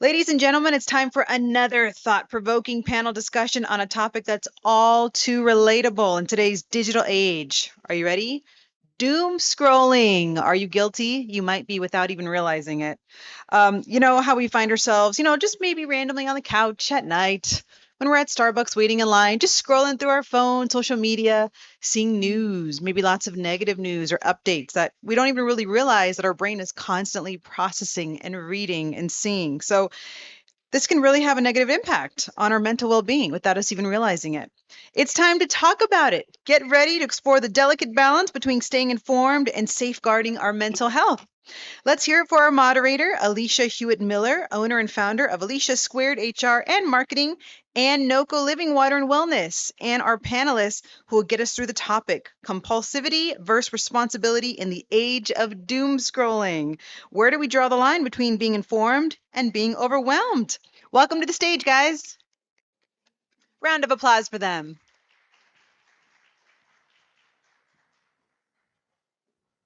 Ladies and gentlemen, it's time for another thought-provoking panel discussion on a topic that's all too relatable in today's digital age. Are you ready? Doom scrolling. Are you guilty? You might be without even realizing it. You know how we find ourselves, just maybe randomly on the couch at night when we're at Starbucks waiting in line, just scrolling through our phone, social media, seeing news, maybe lots of negative news or updates that we don't even really realize that our brain is constantly processing and reading and seeing. So this can really have a negative impact on our mental well being without us even realizing it. It's time to talk about it. Get ready to explore the delicate balance between staying informed and safeguarding our mental health. Let's hear it for our moderator, Alicia Hewitt Miller, owner and founder of Alicia Squared HR and Marketing and NOCO Living Water and Wellness, and our panelists who will get us through the topic compulsivity versus responsibility in the age of doom scrolling. Where do we draw the line between being informed and being overwhelmed? Welcome to the stage, guys. Round of applause for them.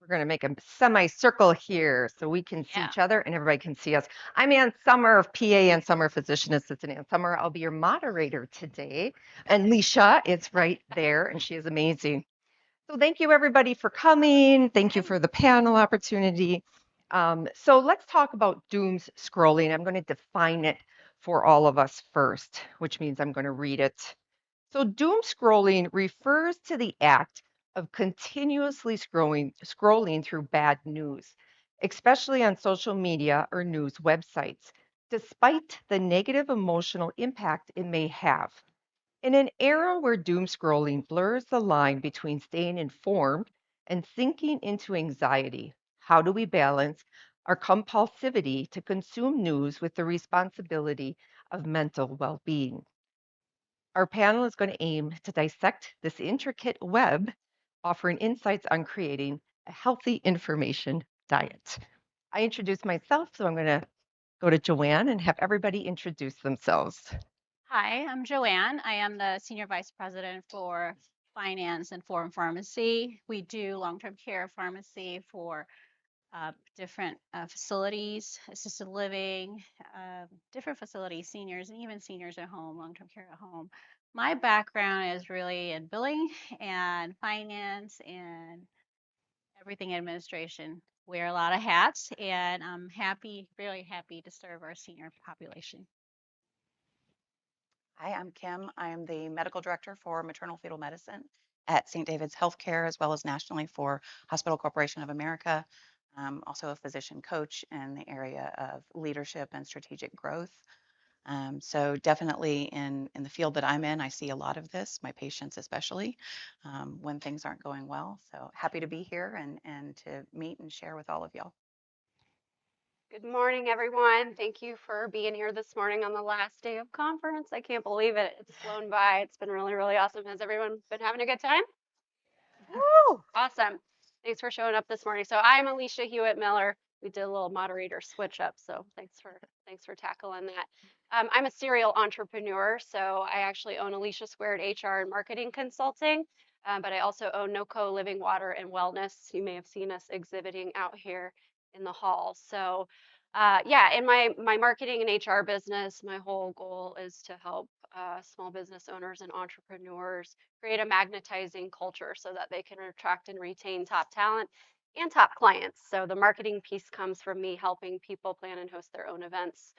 We're going to make a semicircle here so we can see each other and everybody can see us. I'm Ann Summer of PA and Summer Physician Assistant. Ann Summer, I'll be your moderator today. And Leisha is right there, and she is amazing. So thank you, everybody, for coming. Thank you for the panel opportunity. So let's talk about doom scrolling. I'm going to define it for all of us first, which means I'm going to read it. So doom scrolling refers to the act of continuously scrolling through bad news, especially on social media or news websites, despite the negative emotional impact it may have. In an era where doom scrolling blurs the line between staying informed and sinking into anxiety, how do we balance our compulsivity to consume news with the responsibility of mental well being? Our panel is going to aim to dissect this intricate web, offering insights on creating a healthy information diet. I introduced myself, so I'm going to go to Joanne and have everybody introduce themselves. Hi, I'm Joanne. I am the Senior Vice President for Finance and Forum Pharmacy. We do long-term care pharmacy for different facilities, assisted living, different facilities, seniors, and even seniors at home, long-term care at home. My background is really in billing and finance and everything administration. Wear a lot of hats, and I'm happy, really happy to serve our senior population. Hi, I'm Kim. I am the medical director for maternal fetal medicine at St. David's Healthcare, as well as nationally for Hospital Corporation of America. I'm also a physician coach in the area of leadership and strategic growth. So definitely in the field that I'm in, I see a lot of this, my patients especially, when things aren't going well. So happy to be here and to meet and share with all of y'all. Good morning, everyone. Thank you for being here this morning on the last day of conference. I can't believe it. It's flown by. It's been really, really awesome. Has everyone been having a good time? Woo! Awesome. Thanks for showing up this morning. So I'm Alicia Hewitt Miller. We did a little moderator switch up, so thanks for tackling that. I'm a serial entrepreneur, so I actually own Alicia Squared HR and Marketing Consulting, but I also own NOCO Living Water and Wellness. You may have seen us exhibiting out here in the hall. So yeah, in my marketing and HR business, my whole goal is to help small business owners and entrepreneurs create a magnetizing culture so that they can attract and retain top talent and top clients. So the marketing piece comes from me helping people plan and host their own events,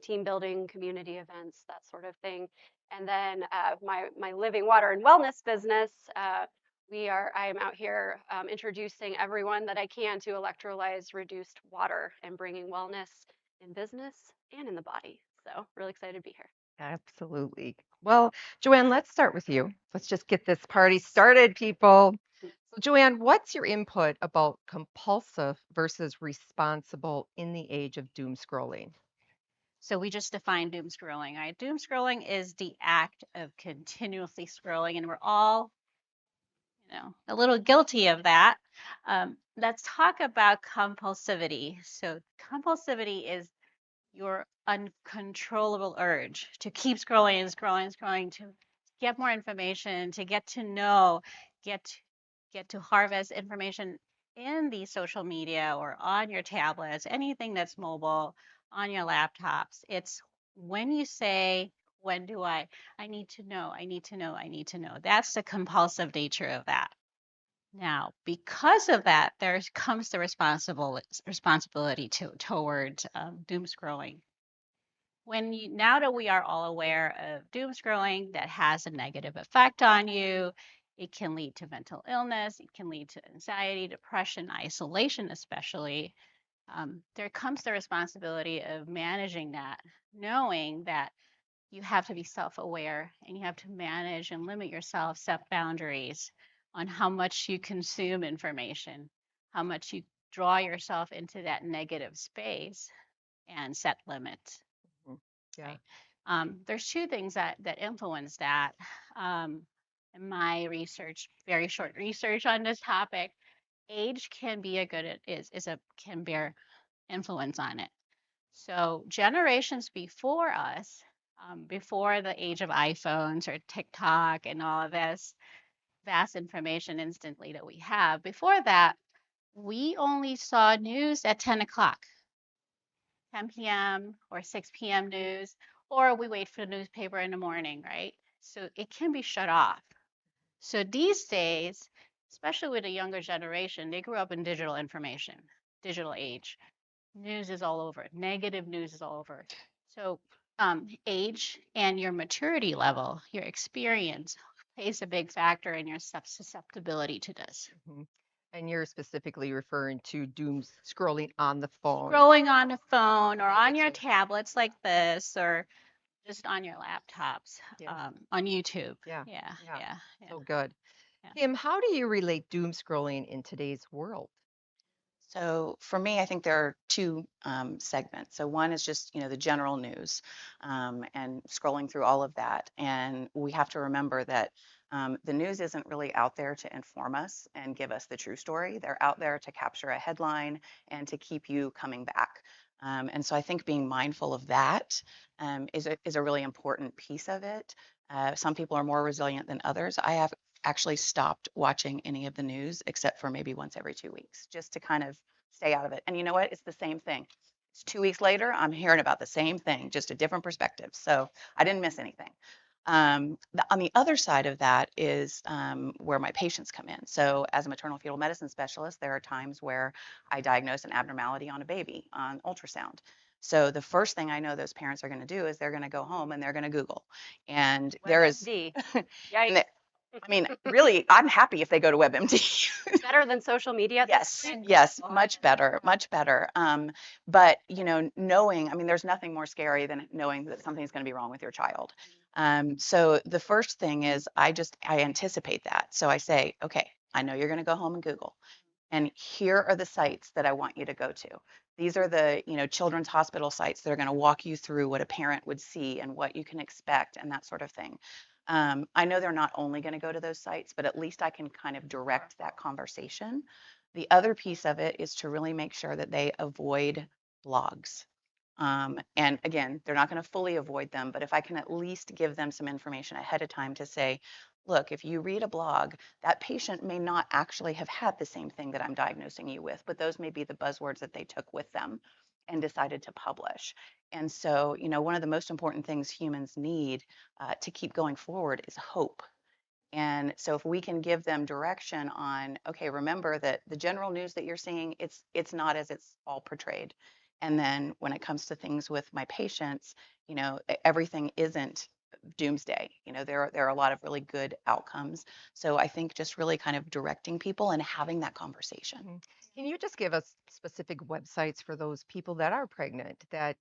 team building, community events, that sort of thing. And then my living water and wellness business, I am out here introducing everyone that I can to electrolyze reduced water and bringing wellness in business and in the body. So really excited to be here. Absolutely. Well, Joanne, let's start with you. Let's just get this party started, people. So, Joanne, what's your input about compulsive versus responsible in the age of doom scrolling? So we just defined doom scrolling, right? Doom scrolling is the act of continuously scrolling, and we're all, a little guilty of that. Let's talk about compulsivity. So compulsivity is your uncontrollable urge to keep scrolling and scrolling and scrolling, to get more information, to get to know, get to harvest information in the social media or on your tablets, anything that's mobile, on your laptops. It's when you say, when do I need to know, I need to know, I need to know. That's the compulsive nature of that. Now, because of that, there comes the responsibility towards doom scrolling. Now that we are all aware of doom scrolling, that has a negative effect on you, it can lead to mental illness, it can lead to anxiety, depression, isolation, especially. There comes the responsibility of managing that, knowing that you have to be self-aware and you have to manage and limit yourself, set boundaries on how much you consume information, how much you draw yourself into that negative space, and set limits. Mhm. Yeah. Right. There's two things that influence that. Um, in my research, very short research on this topic, age can be a good is a can bear influence on it. So generations before us, before the age of iPhones or TikTok and all of this vast information instantly that we have, before that, we only saw news at 10 o'clock, 10 p.m. or 6 p.m. news, or we wait for the newspaper in the morning, right? So it can be shut off. So these days, especially with the younger generation, they grew up in digital information, digital age. News is all over. Negative news is all over. So age and your maturity level, your experience plays a big factor in your susceptibility to this. Mhm. And you're specifically referring to doom scrolling on the phone. Scrolling on the phone or on Okay, your so tablets like this, or just on your laptops, yeah, on YouTube. yeah, Yeah, yeah. yeah, yeah, So good. yeah. Kim, how do you relate doom scrolling in today's world? So for me, I think there are two segments. So one is just, the general news and scrolling through all of that. And we have to remember that the news isn't really out there to inform us and give us the true story. They're out there to capture a headline and to keep you coming back. And so I think being mindful of that is a really important piece of it. Some people are more resilient than others. I have actually stopped watching any of the news except for maybe once every 2 weeks, just to kind of stay out of it. And you know what? It's the same thing. It's 2 weeks later, I'm hearing about the same thing, just a different perspective. So I didn't miss anything. On the other side of that is where my patients come in. So, as a maternal fetal medicine specialist, there are times where I diagnose an abnormality on a baby on ultrasound. So, the first thing I know those parents are going to do is they're going to go home and they're going to Google. And there is, WebMD. and Yikes. I mean, really, I'm happy if they go to WebMD. Better than social media at this Yes, point? yes, Oh, much better, much better. But knowing, I mean, there's nothing more scary than knowing that something's going to be wrong with your child. So the first thing is I anticipate that. So I say, okay, I know you're going to go home and Google, and here are the sites that I want you to go to. These are the, children's hospital sites that are going to walk you through what a parent would see and what you can expect and that sort of thing. I know they're not only going to go to those sites, but at least I can kind of direct that conversation. The other piece of it is to really make sure that they avoid blogs. And again, they're not going to fully avoid them, but if I can at least give them some information ahead of time to say, look, if you read a blog, that patient may not actually have had the same thing that I'm diagnosing you with, but those may be the buzzwords that they took with them and decided to publish. And so, one of the most important things humans need to keep going forward is hope. And so if we can give them direction on, okay, remember that the general news that you're seeing, it's not as it's all portrayed. And then when it comes to things with my patients, everything isn't doomsday. There are a lot of really good outcomes. So I think just really kind of directing people and having that conversation. Mhm. Can you just give us specific websites for those people that are pregnant that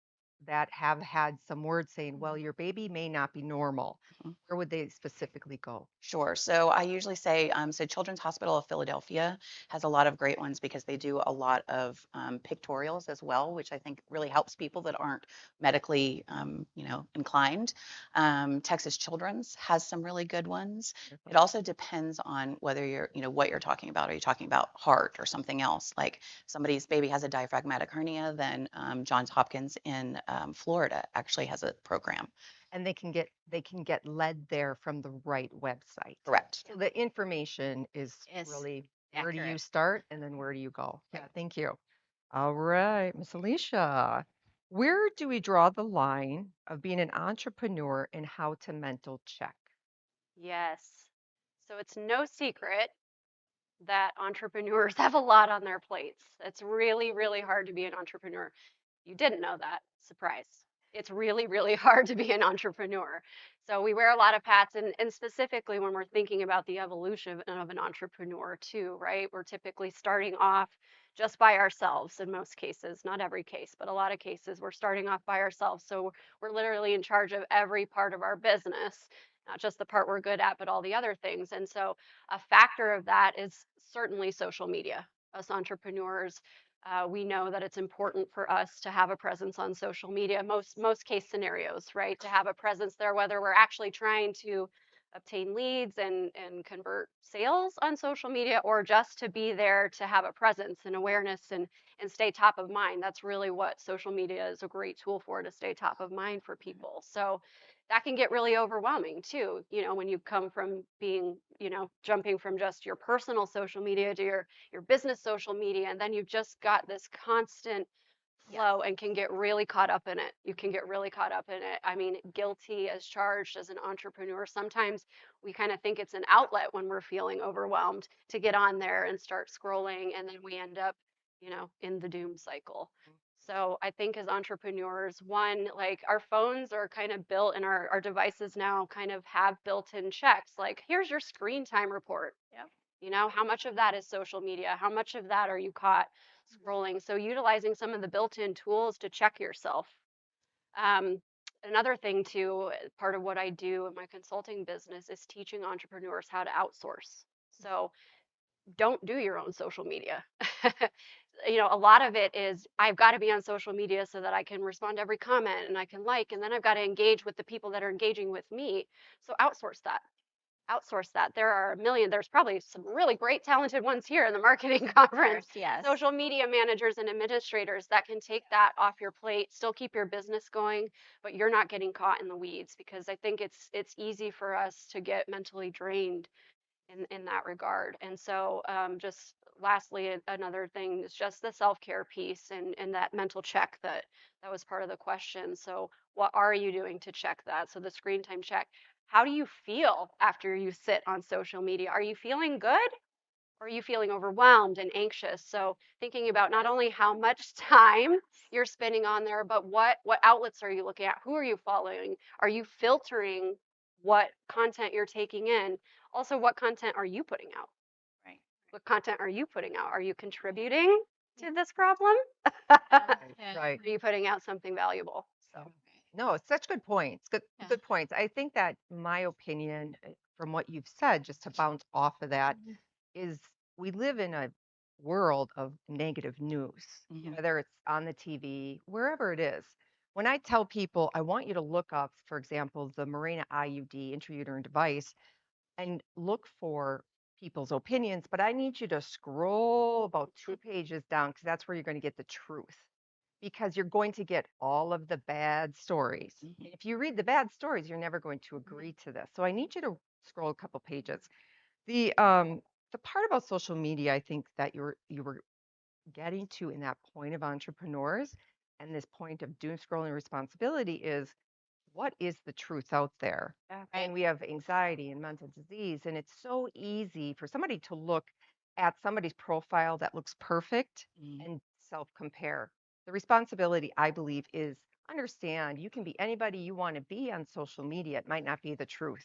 have had some words saying, well, your baby may not be normal? Mhm. Where would they specifically go? Sure. So I usually say, so Children's Hospital of Philadelphia has a lot of great ones because they do a lot of pictorials as well, which I think really helps people that aren't medically, inclined. Texas Children's has some really good ones. It Wonderful. also depends on whether what you're talking about. Are you talking about heart or something else? Like somebody's baby has a diaphragmatic hernia, then Johns Hopkins in Florida actually has a program. And they can get led there from the right website. Correct. So the information is Is really where do you accurate. start and then where do you go? Yeah, thank you. All right, Miss Alicia. Where do we draw the line of being an entrepreneur and how to mental check? Yes. So it's no secret that entrepreneurs have a lot on their plates. It's really, really hard to be an entrepreneur. You didn't know that. Surprise. It's really, really hard to be an entrepreneur. So we wear a lot of hats, and specifically when we're thinking about the evolution of an entrepreneur, too, right? We're typically starting off just by ourselves in most cases, not every case, but a lot of cases, we're starting off by ourselves. So we're literally in charge of every part of our business, not just the part we're good at, but all the other things. And so a factor of that is certainly social media. Us entrepreneurs, we know that it's important for us to have a presence on social media, most case scenarios, right? To have a presence there, whether we're actually trying to obtain leads and convert sales on social media, or just to be there to have a presence and awareness and stay top of mind. That's really what social media is a great tool for, to stay top of mind for people. So that can get really overwhelming too, when you come from being, jumping from just your personal social media to your business social media, and then you've just got this constant flow and can get really caught up in it. You can get really caught up in it. I mean, guilty as charged as an entrepreneur. Sometimes we kind of think it's an outlet when we're feeling overwhelmed to get on there and start scrolling, and then we end up, in the doom cycle. So I think as entrepreneurs, one, like our phones are kind of built, and our devices now kind of have built-in checks. Like, here's your screen time report. Yep. How much of that is social media? How much of that are you caught scrolling? So utilizing some of the built-in tools to check yourself. Um, Another thing too, part of what I do in my consulting business is teaching entrepreneurs how to outsource. So don't do your own social media. A lot of it is, I've got to be on social media so that I can respond to every comment and I can like, and then I've got to engage with the people that are engaging with me. So outsource that. Outsource that. There are a million, there's probably some really great talented ones here in the marketing conference, Yes. social media managers and administrators that can take that off your plate, still keep your business going, but you're not getting caught in the weeds, because I think it's easy for us to get mentally drained in that regard. And so, just lastly, another thing is just the self-care piece and that mental check that was part of the question. So what are you doing to check that? So the screen time check. How do you feel after you sit on social media? Are you feeling good? Or are you feeling overwhelmed and anxious? So thinking about not only how much time you're spending on there, but what outlets are you looking at? Who are you following? Are you filtering what content you're taking in? Also, what content are you putting out? Right. What content are you putting out? Are you contributing to this problem? Yeah. Right. Are you putting out something valuable? So No, it's such good points. Good, Yeah. good points. I think that my opinion, from what you've said, just to bounce off of that, is we live in a world of negative news, whether it's on the TV, wherever it is. When I tell people, I want you to look up, for example, the Mirena IUD intrauterine device, and look for people's opinions, but I need you to scroll about 2 pages down, because that's where you're going to get the truth. Because you're going to get all of the bad stories. And if you read the bad stories, you're never going to agree to this. So I need you to scroll a couple pages. The part about social media, I think that you were getting to in that point of entrepreneurs and this point of doom scrolling responsibility is, what is the truth out there? yeah. And we have anxiety and mental disease, and it's so easy for somebody to look at somebody's profile that looks perfect and self compare. The responsibility, I believe, is understand you can be anybody you want to be on social media. It might not be the truth.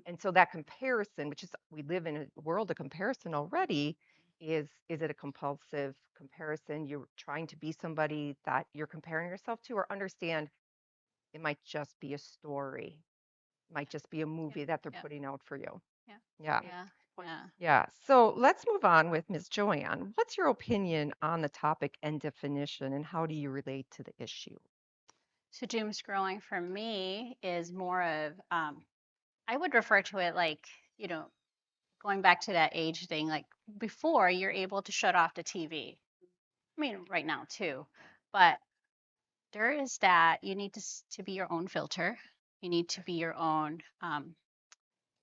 And so that comparison, which is, we live in a world of comparison already, is it a compulsive comparison? You're trying to be somebody that you're comparing yourself to, or understand it might just be a story, might just be a movie that they're Yeah. putting out for you. Yeah. Yeah. Yeah. Yeah. Yeah. So let's move on with Ms. Joanne. What's your opinion on the topic and definition, and how do you relate to the issue? So doom scrolling for me is more of I would refer to it like, going back to that age thing, like before you're able to shut off the TV. I mean, right now too, but there is that you need to be your own filter. You need to be your own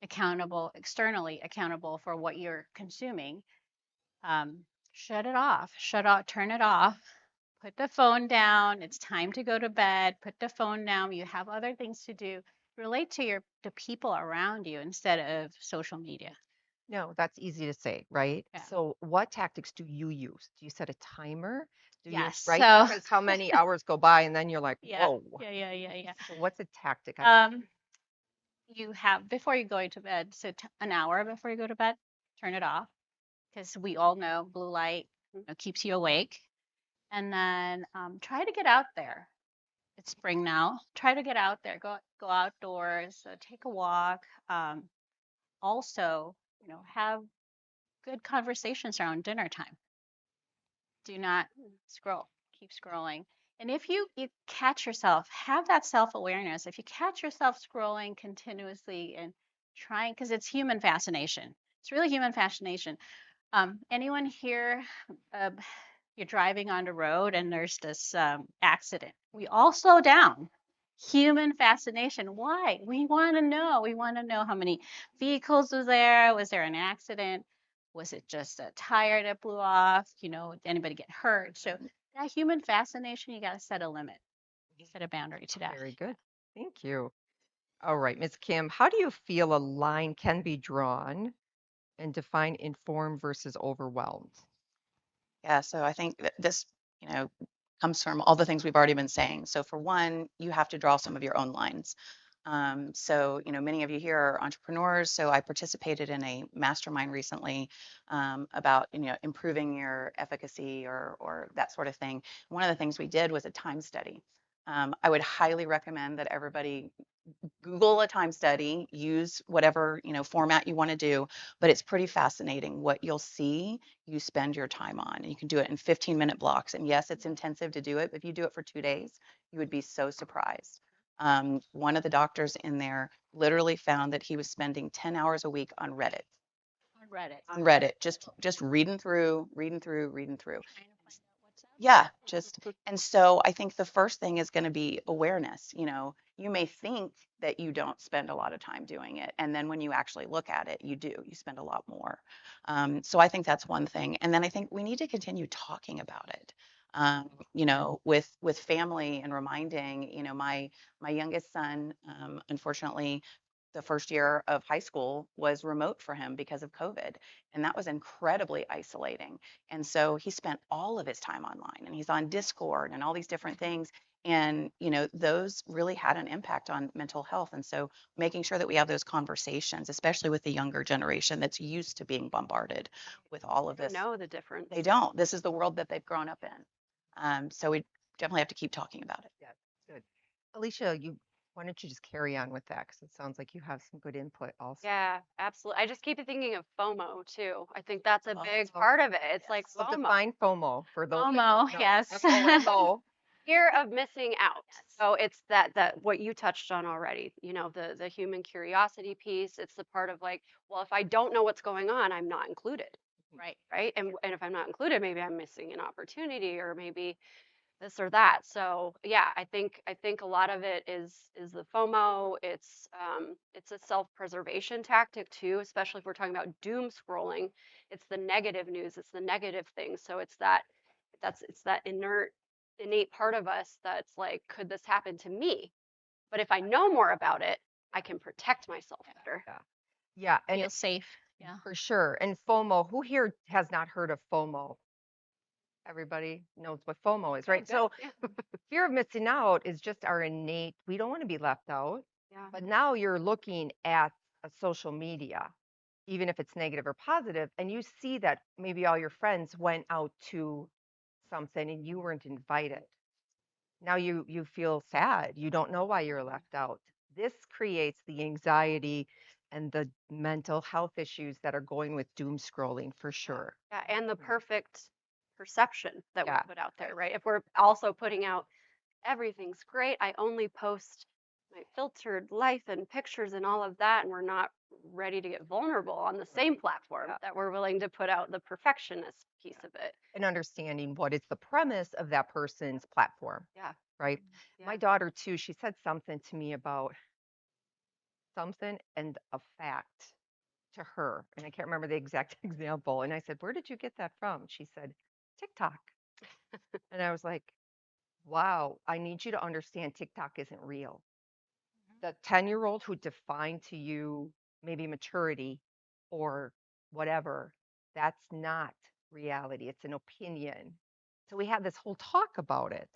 accountable, externally accountable for what you're consuming. Shut it off, turn it off, Put the phone down. It's time to go to bed. Put the phone down. You have other things to do. Relate to the people around you instead of social media. No, that's easy to say, right? Yeah. So what tactics do you use? Do you set a timer? Do you, Yes. right? So Because how many hours go by and then you're like, yeah, whoa. yeah. So what's a tactic? You have before you go to bed, so an hour before you go to bed, turn it off because we all know blue light keeps you awake. And then try to get out there. It's spring now. Try to get out there. Go outdoors. Take a walk. Also, have good conversations around dinner time. Do not scroll. Keep scrolling. And if you catch yourself, have that self-awareness. If you catch yourself scrolling continuously and trying, because it's human fascination. It's really human fascination. Anyone here, you're driving on the road and there's this accident. We all slow down. Human fascination. Why? We want to know. We want to know how many vehicles was there. Was there an accident? Was it just a tire that blew off? Did anybody get hurt? So that human fascination, you got to set a limit, set a boundary to that. Very good. Thank you. All right, Ms. Kim, how do you feel a line can be drawn and define informed versus overwhelmed? Yeah, so I think that this, you know, comes from all the things we've already been saying. So for one, you have to draw some of your own lines. Many of you here are entrepreneurs. So I participated in a mastermind recently about, improving your efficacy or that sort of thing. One of the things we did was a time study. I would highly recommend that everybody Google a time study, use whatever, format you want to do, but it's pretty fascinating what you'll see you spend your time on. And you can do it in 15-minute blocks. And yes, it's intensive to do it, but if you do it for 2 days, you would be so surprised. One of the doctors in there literally found that he was spending 10 hours a week on Reddit. On Reddit. On Reddit, just reading through. Trying to find out what's out Yeah, there. and so I think the first thing is going to be awareness. You may think that you don't spend a lot of time doing it, and then when you actually look at it, you do. You spend a lot more. So I think that's one thing, and then I think we need to continue talking about it. With family and reminding. My youngest son, unfortunately, the first year of high school was remote for him because of COVID, and that was incredibly isolating. And so he spent all of his time online and he's on Discord and all these different things. And, those really had an impact on mental health. And so making sure that we have those conversations, especially with the younger generation that's used to being bombarded with all of They this. don't know the difference. They don't. This is the world that they've grown up in. So we definitely have to keep talking about it. Yeah, good. Alicia, why don't you just carry on with that? Because it sounds like you have some good input also. Yeah, absolutely. I just keep thinking of FOMO too. I think that's a big Oh, part of it. It's like So FOMO. define FOMO for those that FOMO, don't know. yes. FOMO. Fear of missing out. Yes. So it's that what you touched on already, the human curiosity piece. It's the part of like, well, if I don't know what's going on, I'm not included, Right. right? And if I'm not included, maybe I'm missing an opportunity or maybe this or that. So yeah, I think a lot of it is the FOMO. It's a self-preservation tactic too, especially if we're talking about doom scrolling. It's the negative news, it's the negative things. So it's that innate part of us that's like, could this happen to me? But if I know more about it, I can protect myself better. Yeah. Yeah, and Feel safe. Yeah. for sure. And FOMO, who here has not heard of FOMO? Everybody knows what FOMO is, right? Good. So Yeah. fear of missing out is just our innate, we don't want to be left out. Yeah. But now you're looking at a social media, even if it's negative or positive, and you see that maybe all your friends went out to something and you weren't invited. Now you feel sad. You don't know why you're left out. This creates the anxiety and the mental health issues that are going with doom scrolling for sure. Yeah, and the perfect perception that we Yeah. put out there, right? If we're also putting out everything's great, I only post my filtered life and pictures and all of that, and we're not ready to get vulnerable on the same platform Yeah. that we're willing to put out the perfectionist piece of it. And understanding what is the premise of that person's platform, Yeah. right? Yeah. My daughter too, she said something to me about something and a fact to her. And I can't remember the exact example. And I said, "Where did you get that from?" She said, "TikTok." And I was like, wow, I need you to understand TikTok isn't real. The 10-year-old who defined to you maybe maturity or whatever, that's not reality. It's an opinion. So we had this whole talk about it.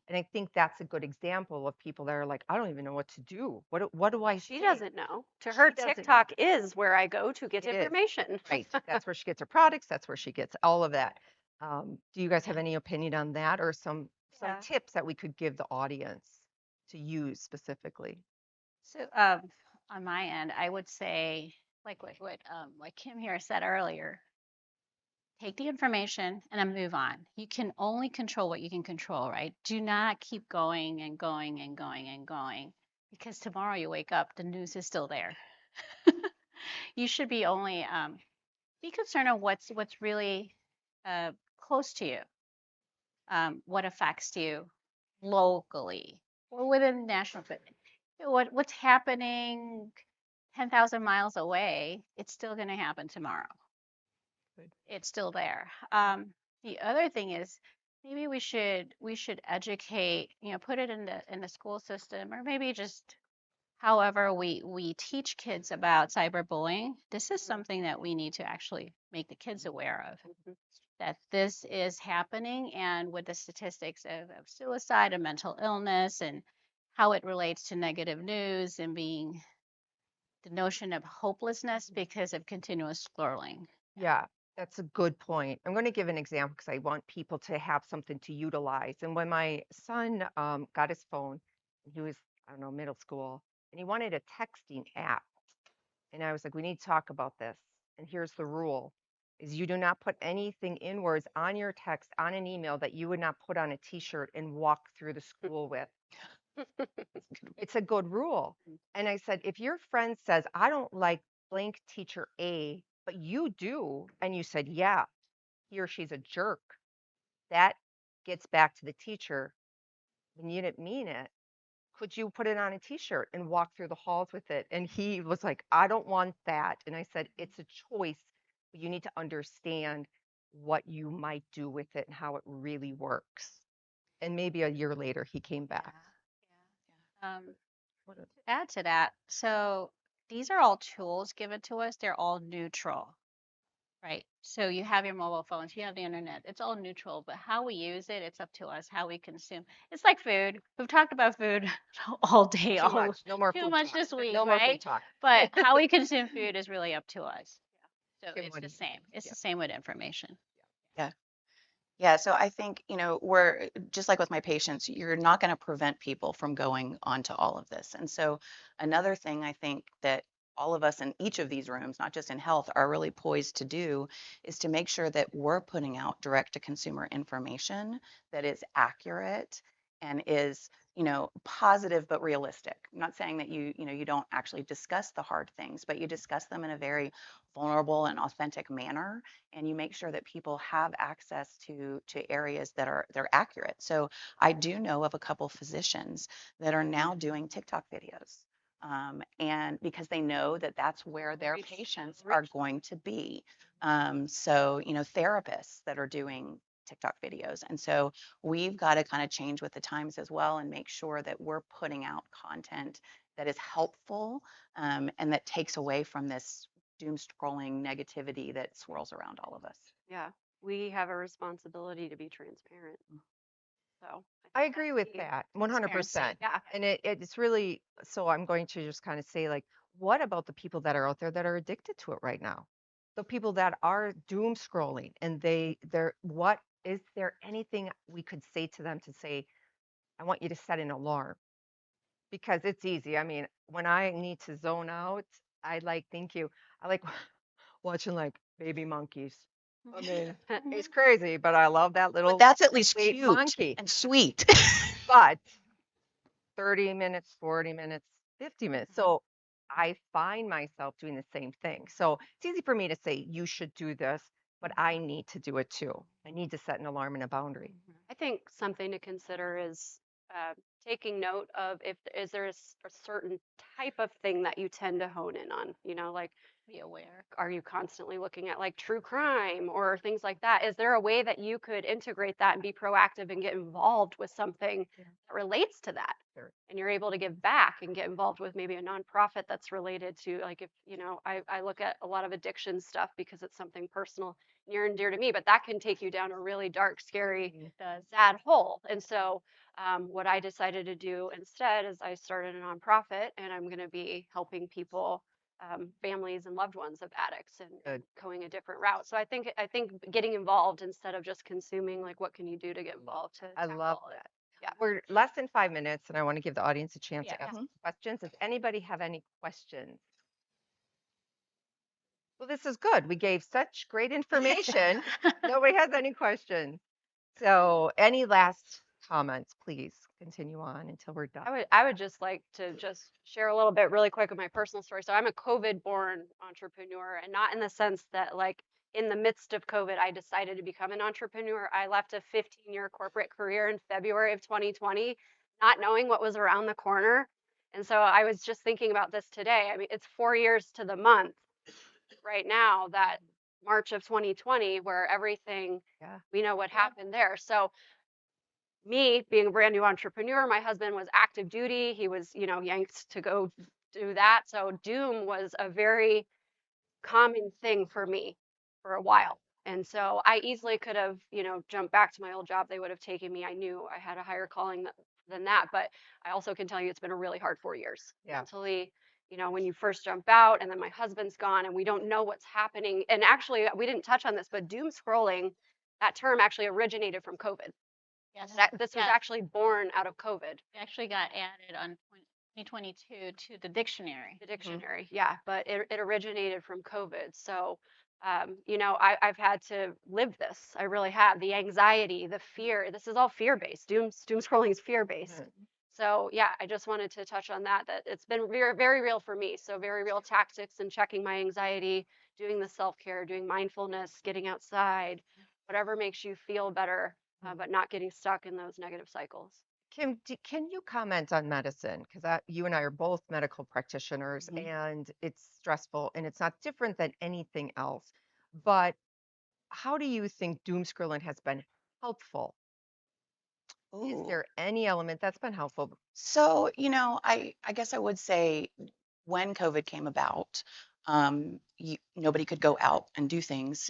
And I think that's a good example of people that are like, I don't even know what to do. What do I She say? doesn't know. To her, She doesn't know. TikTok is where I go to get It is. information. Right. That's where she gets her products. That's where she gets all of that. Do you guys have any opinion on that or some Yeah. tips that we could give the audience to use specifically? So on my end, I would say, like what Kim here said earlier, take the information and then move on. You can only control what you can control, right? Do not keep going and going and going and going because tomorrow you wake up, the news is still there. You should be only be concerned of what's really close to you, what affects you locally or within national. But what's happening 10,000 miles away, it's still going to happen tomorrow. Good. It's still there. The other thing is maybe we should educate, put it in the school system or maybe just however we teach kids about cyberbullying. This is something that we need to actually make the kids aware of that this is happening and with the statistics of suicide and mental illness and how it relates to negative news and being the notion of hopelessness because of continuous scrolling. Yeah, that's a good point. I'm going to give an example because I want people to have something to utilize. And when my son got his phone, he was, I don't know, middle school, and he wanted a texting app. And I was like, we need to talk about this. And here's the rule is you do not put anything in words on your text on an email that you would not put on a t-shirt and walk through the school with. It's a good rule. And I said, if your friend says, I don't like blank teacher A, but you do, and you said, yeah, he or she's a jerk, that gets back to the teacher. When you didn't mean it, could you put it on a t-shirt and walk through the halls with it? And he was like, I don't want that. And I said, it's a choice, but you need to understand what you might do with it and how it really works. And maybe a year later, he came back. Yeah. What a- To add to that, so these are all tools given to us. They're all neutral, right? So you have your mobile phones, you have the internet. It's all neutral, but how we use it, it's up to us. How we consume. It's like food. We've talked about food all day, Too much. No more too food much talk. this week, No more food right? talk. But how we consume food is really up to us. So Kim, it's what do the you same. think? It's Yeah. the same with information. Yeah. Yeah, so I think, we're just like with my patients, you're not going to prevent people from going onto all of this. And so another thing I think that all of us in each of these rooms, not just in health, are really poised to do is to make sure that we're putting out direct to consumer information that is accurate and is, positive but realistic. I'm not saying that you don't actually discuss the hard things, but you discuss them in a very vulnerable and authentic manner, and you make sure that people have access to areas that are they're accurate. So I do know of a couple physicians that are now doing TikTok videos. And because they know that that's where their patients are going to be. So, therapists that are doing TikTok videos. And so we've got to kind of change with the times as well and make sure that we're putting out content that is helpful, and that takes away from this doom scrolling negativity that swirls around all of us. Yeah, we have a responsibility to be transparent. So I think agree that's with key. that Transparency. 100%. Yeah. And it's really, so I'm going to just kind of say, like, what about the people that are out there that are addicted to it right now? The people that are doom scrolling and what is there anything we could say to them to say, I want you to set an alarm? Because it's easy. I mean, when I need to zone out, thank you. I like watching like baby monkeys. I mean, it's crazy, but I love that But little that's at least sweet cute monkey. and sweet. But 30 minutes, 40 minutes, 50 minutes. So I find myself doing the same thing. So it's easy for me to say, you should do this, but I need to do it too. I need to set an alarm and a boundary. I think something to consider is taking note of if is there a certain type of thing that you tend to hone in on, like Be aware. are you constantly looking at like true crime or things like that? Is there a way that you could integrate that and be proactive and get involved with something that relates to that? Sure. And you're able to give back and get involved with maybe a nonprofit that's related to, like, if, I look at a lot of addiction stuff because it's something personal, near and dear to me, but that can take you down a really dark, scary, sad hole. And so, what I decided to do instead is I started a nonprofit and I'm going to be helping people, families and loved ones of addicts, and going a different route. So I think getting involved instead of just consuming, like what can you do to get involved to I love tackle it. that. Yeah. We're less than 5 minutes, and I want to give the audience a chance to Yeah. ask questions. Does anybody have any questions? Well, this is good. We gave such great information. Nobody has any questions. So, any last comments, please continue on until we're done. I would just like to just share a little bit really quick of my personal story. So I'm a COVID-born entrepreneur, and not in the sense that like in the midst of COVID, I decided to become an entrepreneur. I left a 15-year corporate career in February of 2020, not knowing what was around the corner. And so I was just thinking about this today. I mean, it's 4 years to the month right now, that March of 2020, where everything, we know what happened there. So me being a brand new entrepreneur, my husband was active duty. He was, yanked to go do that. So Doom was a very common thing for me for a while. And so I easily could have, jumped back to my old job. They would have taken me. I knew I had a higher calling than that. But I also can tell you it's been a really hard 4 years. Mentally, when you first jump out and then my husband's gone and we don't know what's happening. And actually, we didn't touch on this, but doom scrolling, that term actually originated from COVID. Yes. This was actually born out of COVID. It actually got added on 2022 to the dictionary. The dictionary, yeah, but it originated from COVID. So, I've had to live this. I really have. The anxiety, the fear. This is all fear-based. Doom scrolling is fear-based. So yeah, I just wanted to touch on that it's been very, very real for me. So very real tactics and checking my anxiety, doing the self-care, doing mindfulness, getting outside, whatever makes you feel better, but not getting stuck in those negative cycles. Kim, can you comment on medicine? Because you and I are both medical practitioners, and it's stressful and it's not different than anything else. But how do you think doom scrolling has been helpful? Is Ooh. there any element that's been helpful? So, I guess I would say when COVID came about, nobody could go out and do things.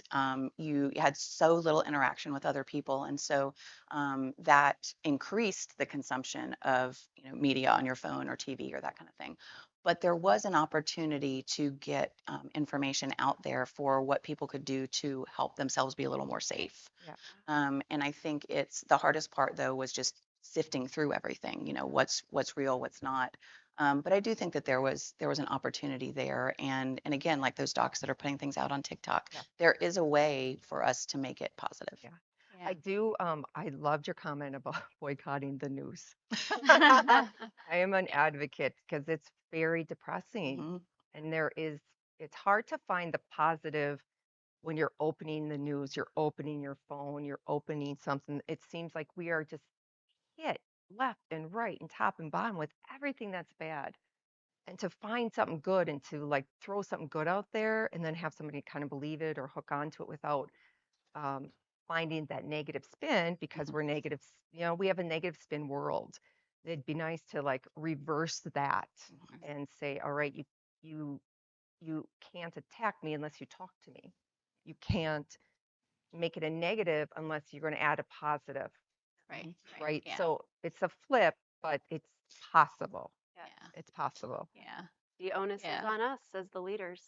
You had so little interaction with other people, and so that increased the consumption of media on your phone or TV or that kind of thing. But there was an opportunity to get information out there for what people could do to help themselves be a little more safe. And I think it's the hardest part though was just sifting through everything. What's real, what's not. But I do think that there was an opportunity there, and again, like those docs that are putting things out on TikTok, there is a way for us to make it positive. I do. I loved your comment about boycotting the news. I am an advocate because it's very depressing, and it's hard to find the positive when you're opening the news, you're opening your phone, you're opening something. It seems like we are just hit left and right and top and bottom with everything that's bad. And to find something good and to like throw something good out there and then have somebody kind of believe it or hook onto it without um, finding that negative spin because we're negative, we have a negative spin world. It'd be nice to like reverse that and say, all right, you you can't attack me unless you talk to me. You can't make it a negative unless you're going to add a positive. Right. Yeah. So it's a flip, but it's possible. Yeah. It's possible. Yeah. The onus is on us as the leaders.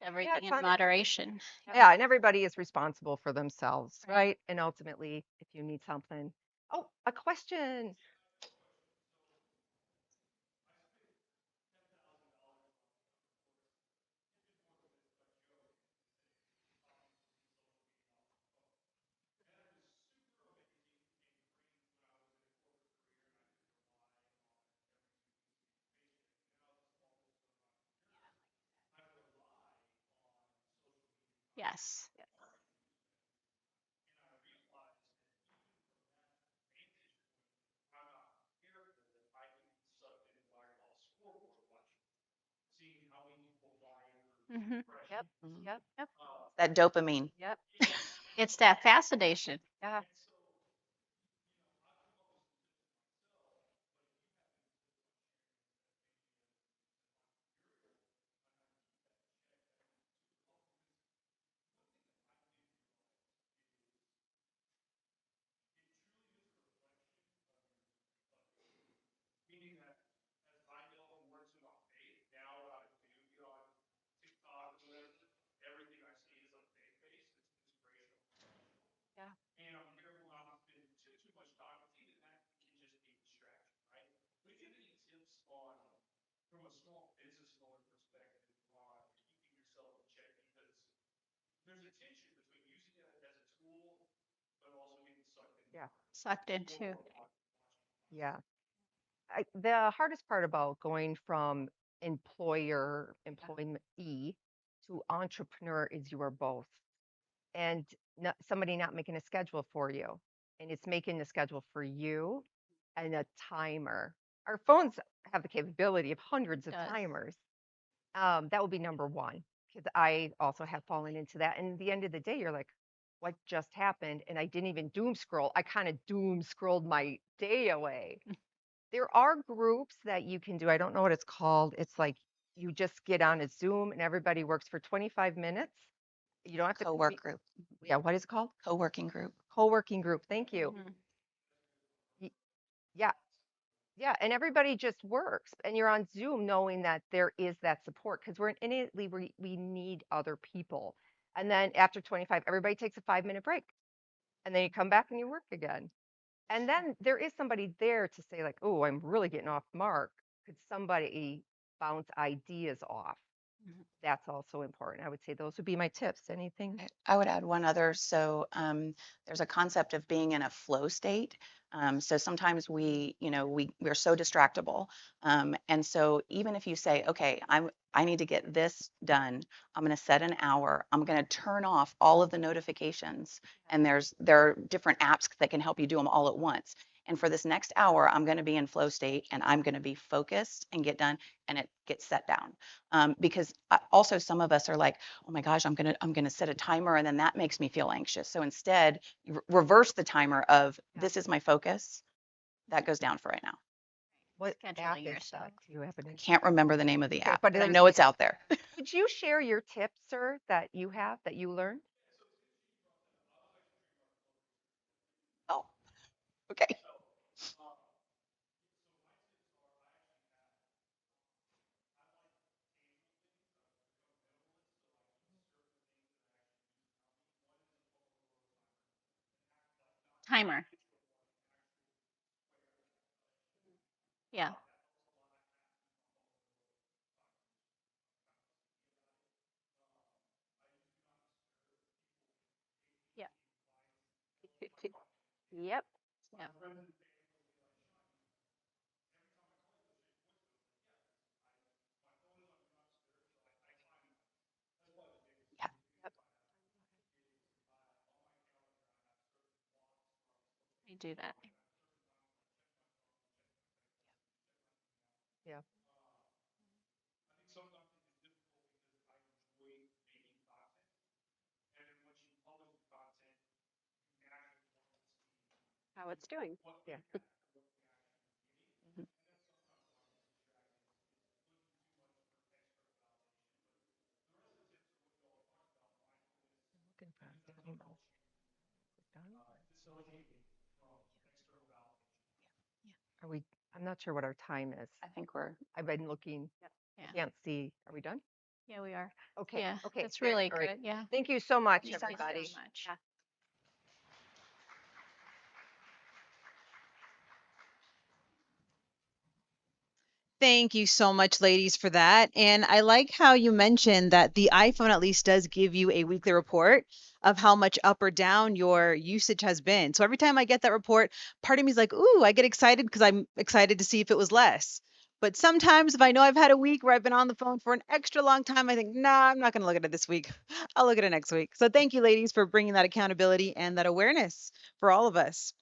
Everything in moderation. Yeah, and everybody is responsible for themselves, right? And ultimately, if you need something. Oh, a question. Yes. Yep. Mhm. Yep. Yep. That dopamine. Yep. It's that fascination. Yeah. Yeah. Yeah. Sucked into. Yeah. The hardest part about going from employee to entrepreneur is you are both. And somebody not making a schedule for you. And it's making the schedule for you and a timer. Our phones have the capability of hundreds of Does. timers. That would be number one, because I also have fallen into that. And at the end of the day, you're like, what just happened? And I didn't even doom scroll. I kind of doom scrolled my day away. There are groups that you can do. I don't know what it's called. It's like you just get on a Zoom and everybody works for 25 minutes. You don't have to Co-work group. Yeah, what is it called? Co-working group. Co-working group. Thank you. Mhm. Y- Yeah, yeah, and everybody just works, and you're on Zoom knowing that there is that support because we're innately we need other people. And then after 25, everybody takes a 5-minute break, and then you come back and you work again. And then there is somebody there to say like, oh, I'm really getting off mark. Could somebody bounce ideas off? Mhm. That's also important. I would say those would be my tips. Anything? I would add one other. So there's a concept of being in a flow state. So sometimes we're so distractible. And so even if you say, okay, I need to get this done, I'm going to set an hour. I'm going to turn off all of the notifications. And there are different apps that can help you do them all at once. And for this next hour, I'm going to be in flow state and I'm going to be focused and get done, and it gets set down. Because also some of us are like, oh my gosh, I'm gonna set a timer, and then that makes me feel anxious. So instead, you reverse the timer of this is my focus. That goes down for right now. What app Scheduling is yourself. that? Do you happen I to? can't remember the name of the Okay, app, but but I there's know it's out there. Could you share your tips, sir, that you have that you learned? Oh, okay. Timer. Yeah. Yeah. Yep. Yeah. Yeah. Yep. I do that. Yeah. How it's doing. Yeah. Mhm. Looking for the email. Done? Are we? I'm not sure what our time is. I think we're I've been looking. Yeah. I can't see. Are we done? Yeah, we are. Okay. Yeah. Okay. That's really All right. good. Yeah. Thank you so much, Thank you everybody. so much. Yeah. Thank you so much, ladies, for that. And I like how you mentioned that the iPhone at least does give you a weekly report of how much up or down your usage has been. So every time I get that report, part of me is like, ooh, I get excited because I'm excited to see if it was less. But sometimes if I know I've had a week where I've been on the phone for an extra long time, I think, nah, I'm not going to look at it this week. I'll look at it next week. So thank you, ladies, for bringing that accountability and that awareness for all of us.